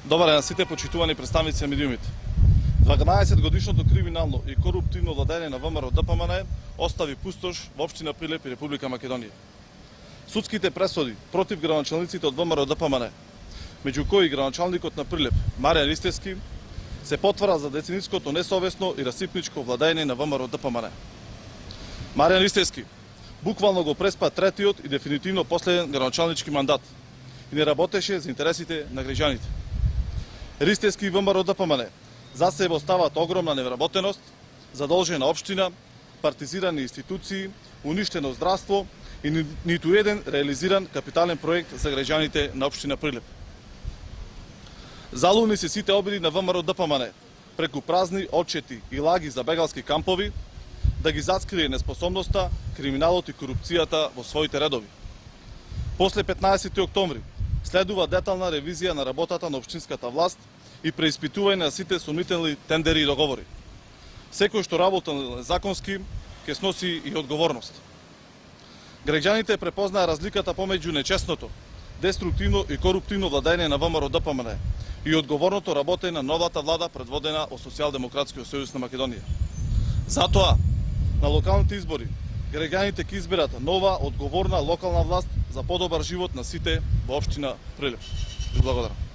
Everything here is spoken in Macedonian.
Добар ден на сите почитувани представници на медиумите. 12-годишното криминално и коруптивно владење на ВМРО ДПМН остави пустош во општина Прилеп и Република Македонија. Судските пресуди против градоначалниците од ВМРО ДПМН, меѓу кои градоначалникот на Прилеп Маријан Ристевски, се потвара за децениското несовесно и расипничко владење на ВМРО ДПМН. Маријан Ристевски буквално го преспа третиот и дефинитивно последен градоначалнички мандат и не работеше за интересите на граѓаните. Ристевски и ВМРО ДПМН за себе остават огромна невработеност, задолжена општина, партизирани институции, уништено здравство и ниту еден реализиран капитален проект за граѓаните на општина Прилеп. Залудни се сите обиди на ВМРО ДПМН преку празни отчети и лаги за бегалски кампови да ги заскрие неспособноста, криминалот и корупцијата во своите редови. После 15 октомври следува детална ревизија на работата на општинската власт и преиспитување на сите сомнителни тендери и договори. Секој што работа незаконски ќе сноси и одговорност. Граѓаните препознаа разликата помеѓу нечестното, деструктивно и коруптивно владење на ВМРО ДПМН и одговорното работење на новата влада предводена од Социјалдемократскиот сојуз на Македонија. Затоа, на локалните избори, граѓаните ќе изберат нова, одговорна локална власт за подобар живот на сите во општина Прилеп. Ви благодарам.